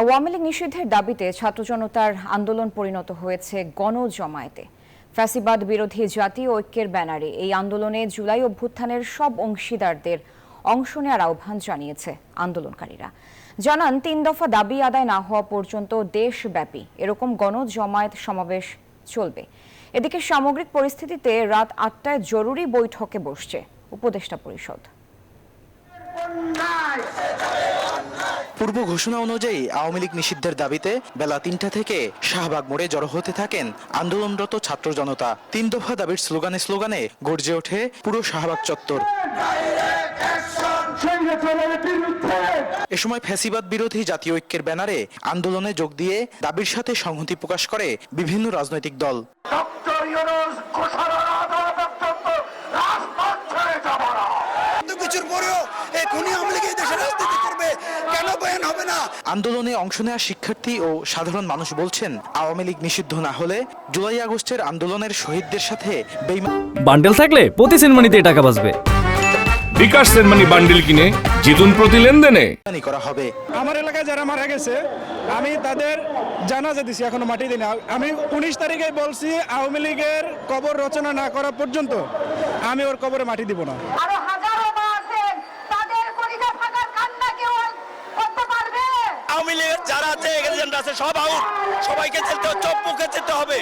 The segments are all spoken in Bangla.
আওয়ামী লীগ নিষিদ্ধের দাবিতে ছাত্র জনতার আন্দোলন পরিণত হয়েছে গণজমায়েতে। ফ্যাসিবাদ বিরোধী জাতীয় ঐক্যের ব্যানারে এই আন্দোলনে জুলাই অভ্যুত্থানের সব অংশীদারদের অংশ নেওয়ার আহ্বান জানিয়েছে আন্দোলনকারীরা। জানান ৩ দফা দাবি আদায় না হওয়া পর্যন্ত দেশব্যাপী এরকম গণজমায়েত সমাবেশ চলবে। এদিকে সামগ্রিক পরিস্থিতিতে রাত ৮টায় জরুরি বৈঠকে বসছে উপদেষ্টা পরিষদ। পূর্ব ঘোষণা অনুযায়ী আওয়ামী লীগ নিষিদ্ধের দাবিতে বেলা ৩টা থেকে শাহবাগ মোড়ে জড়ো হতে থাকেন আন্দোলনরত ছাত্র জনতা। ৩ দফা দাবির স্লোগানে গর্জে ওঠে পুরো শাহবাগ চত্বর। এ সময় ফ্যাসিবাদ বিরোধী জাতীয় ঐক্যের ব্যানারে আন্দোলনে যোগ দিয়ে দাবির সাথে সংহতি প্রকাশ করে বিভিন্ন রাজনৈতিক দল। আন্দোলনে অংশ নেওয়া শিক্ষার্থী ও সাধারণ মানুষ বলছেন, আওয়ামী লীগ নিষিদ্ধ না হলে জুলাই আগস্টের আন্দোলনের শহীদদের সাথে বান্ডেল থাকলে প্রতি সেনমানিতে টাকা বাঁচবে। বিকাশ সেনমানি বান্ডেল কিনে জিতুন প্রতি লেনদেনে করা হবে। আমার এলাকায় যারা মারা গেছে আমি তাদের জানাজা দিছি, এখনো মাটি দিই না। আমি 19 তারিখে বলছি আওয়ামী লীগের কবর রচনা না করা পর্যন্ত আমি ওর কবরে মাটি দিব না। আওয়ামী লীগের যারা আছে এজেন্ট আছে সব আউট, সবাইকে চোখ মুখে যেতে হবে।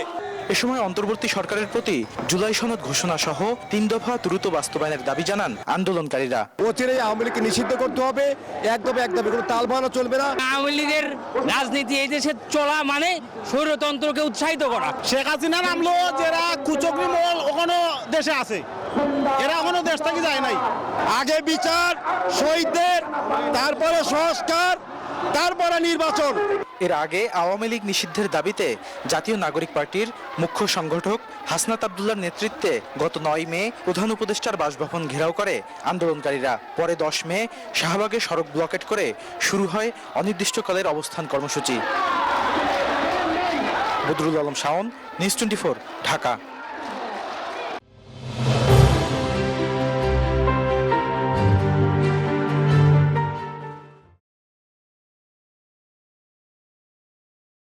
এ সময় অন্তর্বর্তী সরকারের প্রতি জুলাই সনদ ঘোষণা সহ ৩ দফা দ্রুত বাস্তবায়নের দাবি জানান আন্দোলনকারীরা। অচিরেই আওয়ামী লীগকে নিষিদ্ধ করতে হবে, এক দাবি কোনো তাল বাহানা চলবে না। আওয়ামী লীগের রাজনীতি এই দেশে চলা মানে স্বৈরতন্ত্রকে উৎসাহিত করা। শেখ হাসিনা নামলো যারা কুচক্রি মহল ওখানে দেশে আছে, এরা এখনো দেশ থেকে যায় নাই। আগে বিচার শহীদদের, তারপরে সংস্কার, তারপরে নির্বাচন। এর আগে আওয়ামী লীগ নিষিদ্ধের দাবিতে জাতীয় নাগরিক পার্টির মুখ্য সংগঠক হাসনাত আব্দুল্লাহর নেতৃত্বে গত ৯ মে প্রধান উপদেষ্টার বাসভবন ঘেরাও করে আন্দোলনকারীরা। পরে ১০ মে শাহবাগে সড়ক ব্লকেট করে শুরু হয় অনির্দিষ্টকালের অবস্থান কর্মসূচি। বদরুল আলম শাওন, নিউজ 24, ঢাকা।